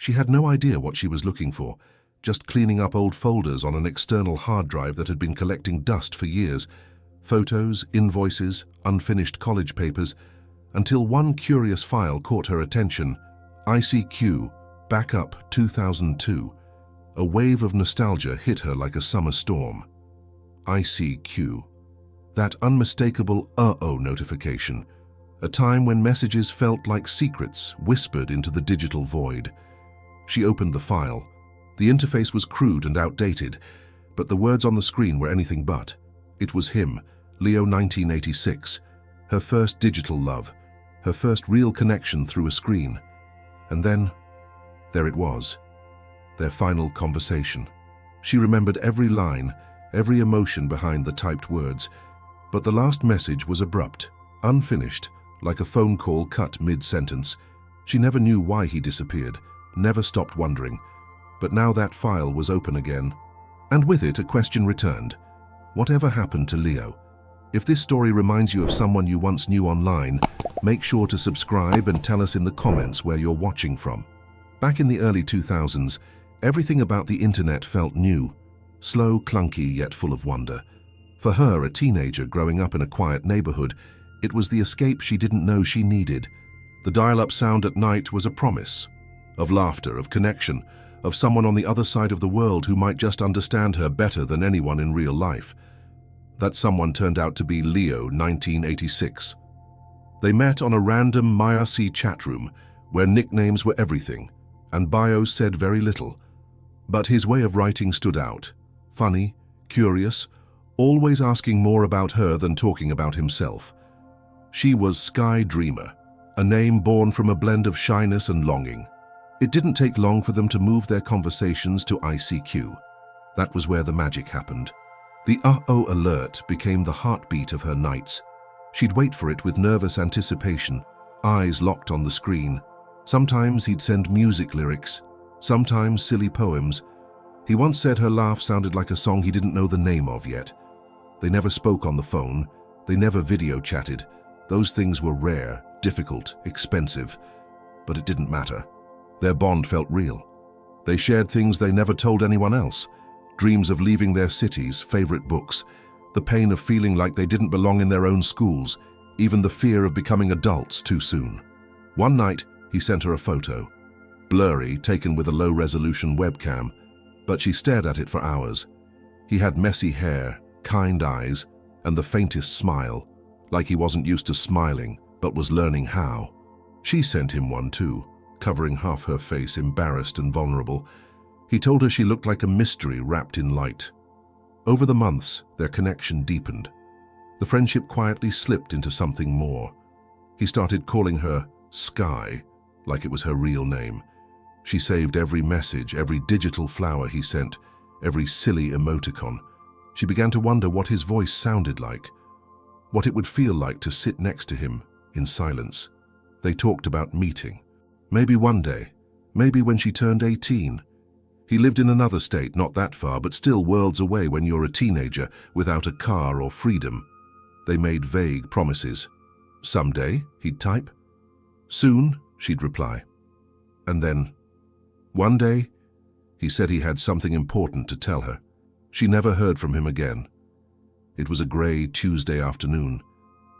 She had no idea what she was looking for, just cleaning up old folders on an external hard drive that had been collecting dust for years. Photos, invoices, unfinished college papers, until one curious file caught her attention. ICQ, Backup 2002. A wave of nostalgia hit her like a summer storm. ICQ. That unmistakable uh-oh notification. A time when messages felt like secrets whispered into the digital void. She opened the file. The interface was crude and outdated, but the words on the screen were anything but. It was him, Leo 1986, her first digital love, her first real connection through a screen. And then, there it was, their final conversation. She remembered every line, every emotion behind the typed words, but the last message was abrupt, unfinished, like a phone call cut mid-sentence. She never knew why he disappeared, never stopped wondering, but now that file was open again. And with it, a question returned. Whatever happened to Leo? If this story reminds you of someone you once knew online, make sure to subscribe and tell us in the comments where you're watching from. Back in the early 2000s, everything about the internet felt new, slow, clunky, yet full of wonder. For her, a teenager growing up in a quiet neighborhood, it was the escape she didn't know she needed. The dial-up sound at night was a promise of laughter, of connection, of someone on the other side of the world who might just understand her better than anyone in real life. That someone turned out to be Leo 1986. They met on a random IRC chat room where nicknames were everything and bios said very little. But his way of writing stood out. Funny, curious, always asking more about her than talking about himself. She was Sky Dreamer, a name born from a blend of shyness and longing. It didn't take long for them to move their conversations to ICQ. That was where the magic happened. The uh-oh alert became the heartbeat of her nights. She'd wait for it with nervous anticipation, eyes locked on the screen. Sometimes he'd send music lyrics, sometimes silly poems. He once said her laugh sounded like a song he didn't know the name of yet. They never spoke on the phone. They never video chatted. Those things were rare, difficult, expensive, but it didn't matter. Their bond felt real. They shared things they never told anyone else. Dreams of leaving their cities, favorite books, the pain of feeling like they didn't belong in their own schools, even the fear of becoming adults too soon. One night, he sent her a photo, blurry, taken with a low-resolution webcam, but she stared at it for hours. He had messy hair, kind eyes, and the faintest smile, like he wasn't used to smiling, but was learning how. She sent him one too, covering half her face, embarrassed and vulnerable. He told her she looked like a mystery wrapped in light. Over the months, their connection deepened. The friendship quietly slipped into something more. He started calling her Sky, like it was her real name. She saved every message, every digital flower he sent, every silly emoticon. She began to wonder what his voice sounded like, what it would feel like to sit next to him in silence. They talked about meeting. Maybe one day, maybe when she turned 18. He lived in another state, not that far, but still worlds away when you're a teenager without a car or freedom. They made vague promises. Someday, he'd type. Soon, she'd reply. And then, one day, he said he had something important to tell her. She never heard from him again. It was a grey Tuesday afternoon,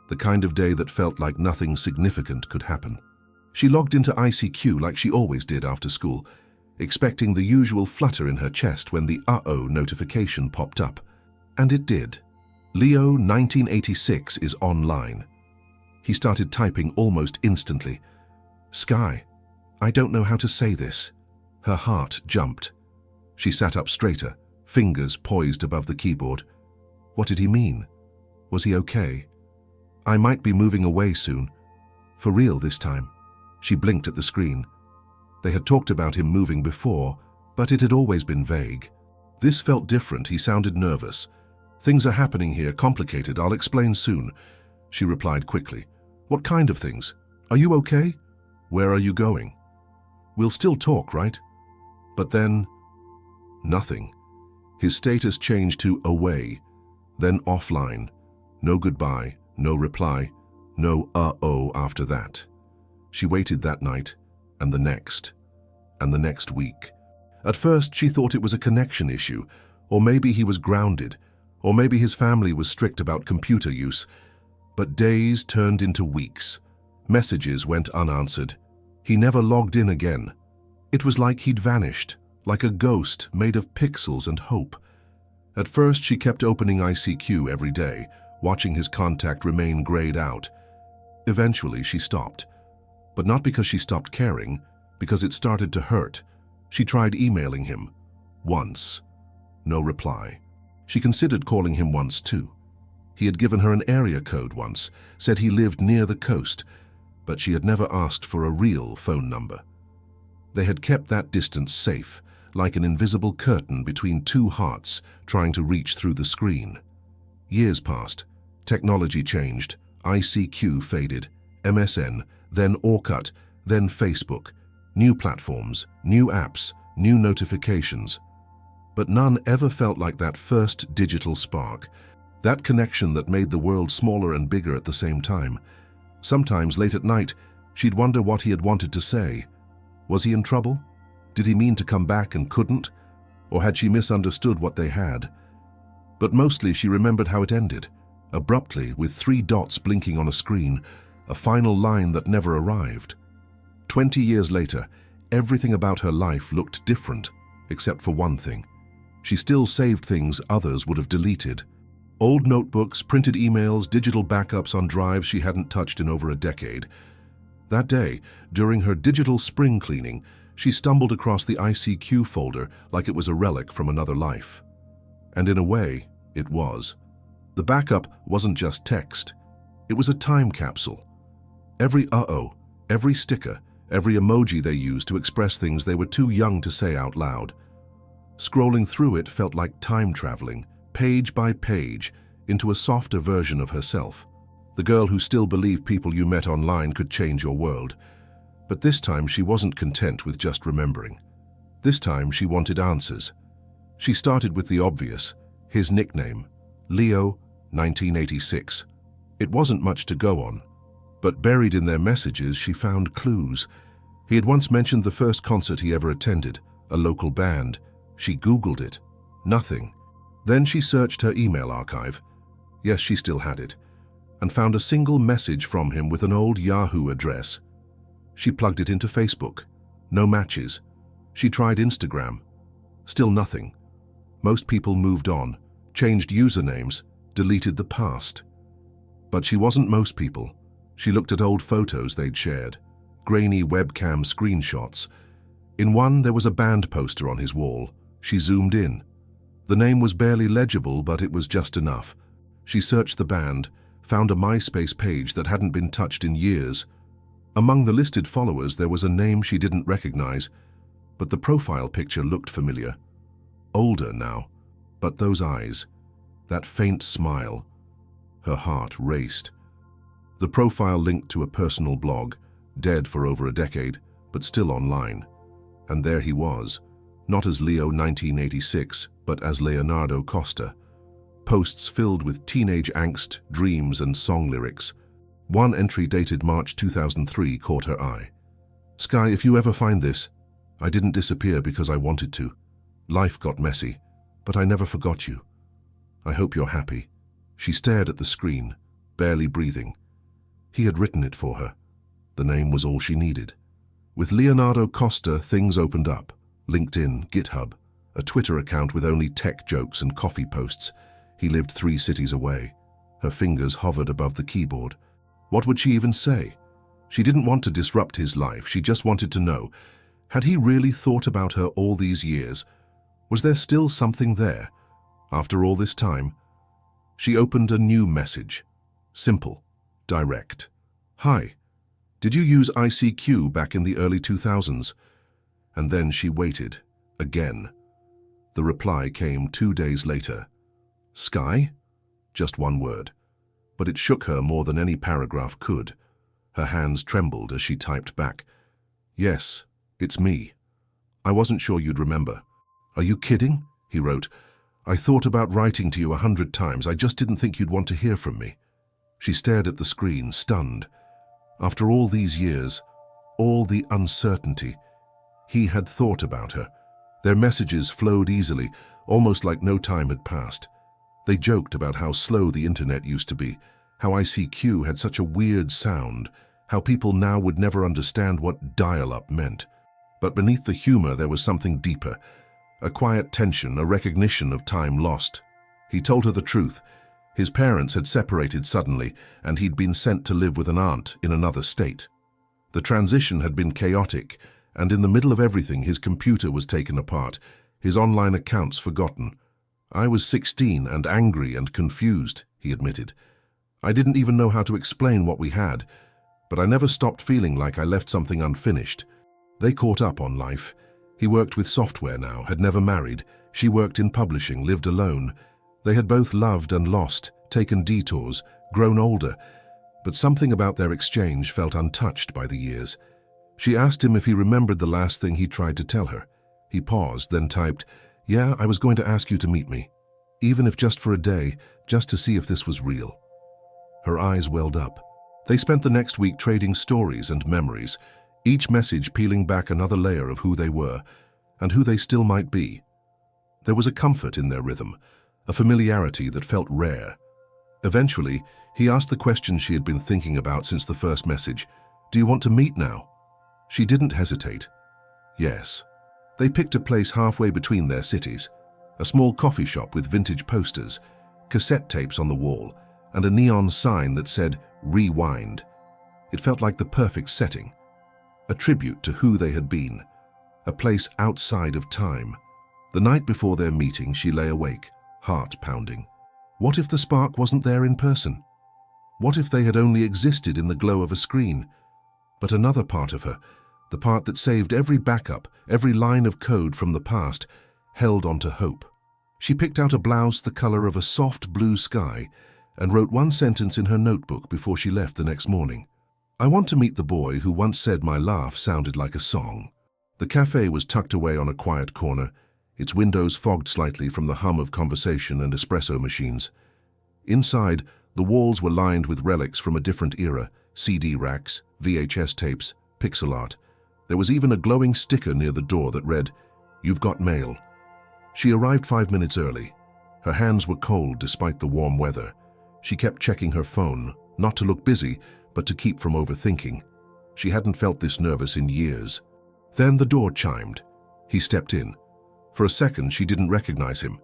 the kind of day that felt like nothing significant could happen. She logged into ICQ like she always did after school, expecting the usual flutter in her chest when the uh-oh notification popped up. And it did. Leo 1986 is online. He started typing almost instantly. Sky, I don't know how to say this. Her heart jumped. She sat up straighter, fingers poised above the keyboard. What did he mean? Was he okay? I might be moving away soon. For real this time. She blinked at the screen. They had talked about him moving before, but it had always been vague. This felt different. He sounded nervous. Things are happening here, complicated. I'll explain soon. She replied quickly. What kind of things? Are you okay? Where are you going? We'll still talk, right? But then, nothing. His status changed to away, then offline. No goodbye, no reply, no uh-oh after that. She waited that night, and the next. and the next week. At first, she thought it was a connection issue, or maybe he was grounded, or maybe his family was strict about computer use. But days turned into weeks. Messages went unanswered. He never logged in again. It was like he'd vanished, like a ghost made of pixels and hope. At first, she kept opening ICQ every day, watching his contact remain grayed out. Eventually, she stopped. But not because she stopped caring, because it started to hurt. She tried emailing him. Once. No reply. She considered calling him once too. He had given her an area code once, said he lived near the coast, but she had never asked for a real phone number. They had kept that distance safe, like an invisible curtain between two hearts trying to reach through the screen. Years passed. Technology changed. ICQ faded. MSN, then Orkut, then Facebook. New platforms, new apps, new notifications. But none ever felt like that first digital spark, that connection that made the world smaller and bigger at the same time. Sometimes late at night, she'd wonder what he had wanted to say. Was he in trouble? Did he mean to come back and couldn't? Or had she misunderstood what they had? But mostly she remembered how it ended, abruptly, with 3 dots blinking on a screen, a final line that never arrived. 20 years later, everything about her life looked different, except for one thing. She still saved things others would have deleted. Old notebooks, printed emails, digital backups on drives she hadn't touched in over a decade. That day, during her digital spring cleaning, she stumbled across the ICQ folder like it was a relic from another life. And in a way, it was. The backup wasn't just text. It was a time capsule. Every uh-oh, every sticker, every emoji they used to express things they were too young to say out loud. Scrolling through it felt like time traveling, page by page, into a softer version of herself. The girl who still believed people you met online could change your world. But this time she wasn't content with just remembering. This time she wanted answers. She started with the obvious, his nickname, Leo, 1986. It wasn't much to go on, but buried in their messages she found clues. He had once mentioned the first concert he ever attended, a local band. She Googled it. Nothing. Then she searched her email archive. Yes, she still had it, and found a single message from him with an old Yahoo address. She plugged it into Facebook. No matches. She tried Instagram. Still nothing. Most people moved on, changed usernames, deleted the past. But she wasn't most people. She looked at old photos they'd shared, grainy webcam screenshots. In one, there was a band poster on his wall. She zoomed in. The name was barely legible, but it was just enough. She searched the band, found a MySpace page that hadn't been touched in years. Among the listed followers, there was a name she didn't recognize, but the profile picture looked familiar. Older now, but those eyes, that faint smile. Her heart raced. The profile linked to a personal blog, dead for over a decade, but still online. And there he was, not as Leo 1986, but as Leonardo Costa. Posts filled with teenage angst, dreams, and song lyrics. One entry dated March 2003 caught her eye. Sky, if you ever find this, I didn't disappear because I wanted to. Life got messy, but I never forgot you. I hope you're happy. She stared at the screen, barely breathing. He had written it for her. The name was all she needed. With Leonardo Costa, things opened up. LinkedIn, GitHub, a Twitter account with only tech jokes and coffee posts. He lived 3 cities away. Her fingers hovered above the keyboard. What would she even say? She didn't want to disrupt his life. She just wanted to know, had he really thought about her all these years? Was there still something there? After all this time? She opened a new message. Simple, direct. Hi. Did you use ICQ back in the early 2000s? And then she waited, again. The reply came 2 days later. Sky? Just one word. But it shook her more than any paragraph could. Her hands trembled as she typed back. Yes, it's me. I wasn't sure you'd remember. Are you kidding? He wrote. I thought about writing to you 100 times. I just didn't think you'd want to hear from me. She stared at the screen, stunned. After all these years, all the uncertainty, He had thought about her. Their messages flowed easily, almost like no time had passed. They joked about how slow the internet used to be, how ICQ had such a weird sound, how people now would never understand what dial-up meant. But beneath the humor there was something deeper, a quiet tension, a recognition of time lost. He told her the truth. His parents had separated suddenly, and he'd been sent to live with an aunt in another state. The transition had been chaotic, and in the middle of everything his computer was taken apart, his online accounts forgotten. "I was 16 and angry and confused," he admitted. "I didn't even know how to explain what we had, but I never stopped feeling like I left something unfinished." They caught up on life. He worked with software now, had never married. She worked in publishing, lived alone. They had both loved and lost, taken detours, grown older, but something about their exchange felt untouched by the years. She asked him if he remembered the last thing he tried to tell her. He paused, then typed, "Yeah, I was going to ask you to meet me, even if just for a day, just to see if this was real." Her eyes welled up. They spent the next week trading stories and memories, each message peeling back another layer of who they were and who they still might be. There was a comfort in their rhythm, a familiarity that felt rare. Eventually, he asked the question she had been thinking about since the first message. "Do you want to meet now?" She didn't hesitate. Yes. They picked a place halfway between their cities, a small coffee shop with vintage posters, cassette tapes on the wall, and a neon sign that said, "Rewind." It felt like the perfect setting, a tribute to who they had been, a place outside of time. The night before their meeting, she lay awake, heart pounding. What if the spark wasn't there in person? What if they had only existed in the glow of a screen? But another part of her, the part that saved every backup, every line of code from the past, held on to hope. She picked out a blouse the color of a soft blue sky and wrote one sentence in her notebook before she left the next morning. "I want to meet the boy who once said my laugh sounded like a song." The cafe was tucked away on a quiet corner, its windows fogged slightly from the hum of conversation and espresso machines. Inside, the walls were lined with relics from a different era, CD racks, VHS tapes, pixel art. There was even a glowing sticker near the door that read, "You've got mail." She arrived 5 minutes early. Her hands were cold despite the warm weather. She kept checking her phone, not to look busy, but to keep from overthinking. She hadn't felt this nervous in years. Then the door chimed. He stepped in. For a second, she didn't recognize him.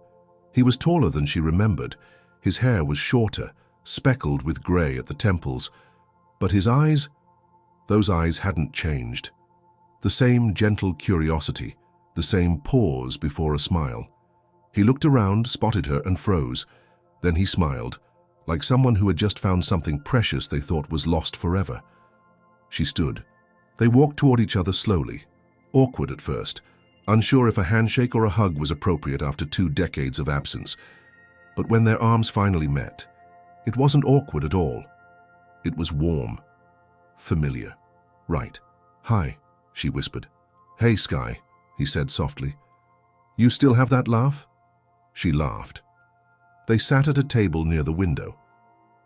He was taller than she remembered. His hair was shorter, speckled with gray at the temples. But his eyes? Those eyes hadn't changed. The same gentle curiosity, the same pause before a smile. He looked around, spotted her, and froze. Then he smiled, like someone who had just found something precious they thought was lost forever. She stood. They walked toward each other slowly, awkward at first, unsure if a handshake or a hug was appropriate after 2 decades of absence. But when their arms finally met, it wasn't awkward at all. It was warm, familiar. "Right. Hi," she whispered. "Hey, Sky," he said softly. "You still have that laugh?" She laughed. They sat at a table near the window.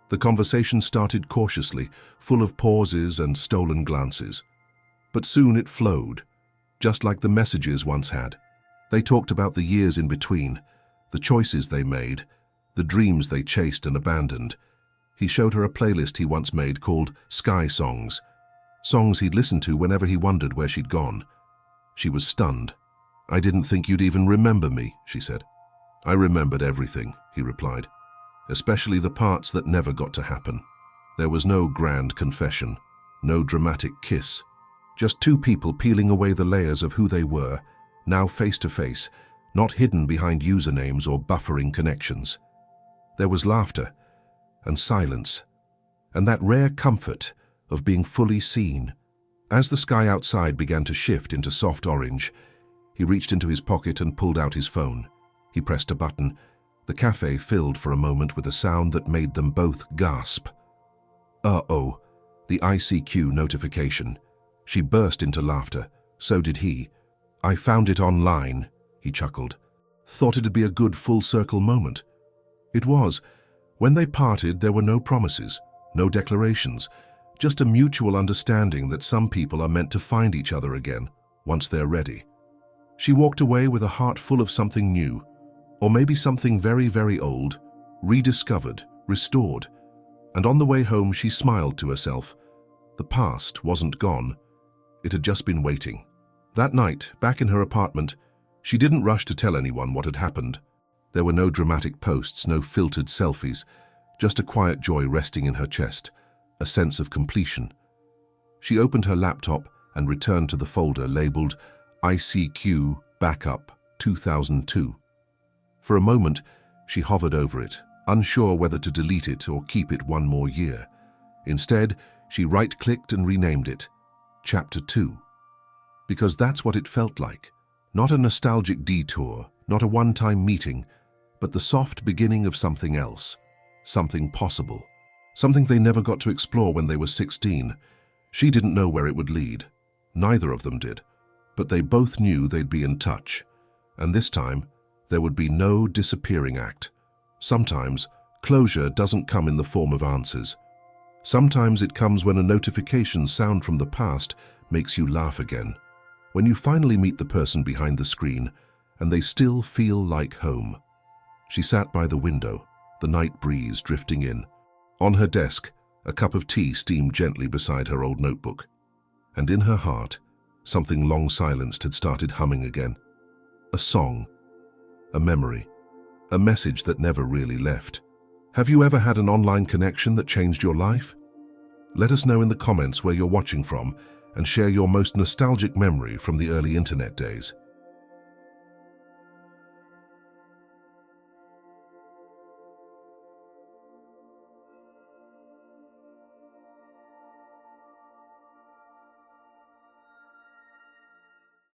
The conversation started cautiously, full of pauses and stolen glances. But soon it flowed, just like the messages once had. They talked about the years in between, the choices they made, the dreams they chased and abandoned. He showed her a playlist he once made called Sky Songs, songs he'd listened to whenever he wondered where she'd gone. She was stunned. "I didn't think you'd even remember me," she said. "I remembered everything," he replied, "especially the parts that never got to happen." There was no grand confession, no dramatic kiss, just 2 people peeling away the layers of who they were, now face to face, not hidden behind usernames or buffering connections. There was laughter and silence, and that rare comfort of being fully seen. As the sky outside began to shift into soft orange, he reached into his pocket and pulled out his phone. He pressed a button. The cafe filled for a moment with a sound that made them both gasp. Uh-oh, the ICQ notification. She burst into laughter. So did he. "I found it online," he chuckled. "Thought it'd be a good full-circle moment." It was. When they parted, there were no promises, no declarations, just a mutual understanding that some people are meant to find each other again, once they're ready. She walked away with a heart full of something new, or maybe something very, very old, rediscovered, restored. And on the way home, she smiled to herself. The past wasn't gone. It had just been waiting. That night, back in her apartment, she didn't rush to tell anyone what had happened. There were no dramatic posts, no filtered selfies, just a quiet joy resting in her chest, a sense of completion. She opened her laptop and returned to the folder labeled ICQ Backup 2002. For a moment, she hovered over it, unsure whether to delete it or keep it one more year. Instead, she right-clicked and renamed it Chapter 2. Because that's what it felt like. Not a nostalgic detour, not a one-time meeting, but the soft beginning of something else, something possible, something they never got to explore when they were 16. She didn't know where it would lead. Neither of them did. But they both knew they'd be in touch. And this time, there would be no disappearing act. Sometimes, closure doesn't come in the form of answers. Sometimes it comes when a notification sound from the past makes you laugh again. When you finally meet the person behind the screen, and they still feel like home. She sat by the window, the night breeze drifting in. On her desk, a cup of tea steamed gently beside her old notebook. And in her heart, something long silenced had started humming again. A song, a memory, a message that never really left. Have you ever had an online connection that changed your life? Let us know in the comments where you're watching from and share your most nostalgic memory from the early internet days.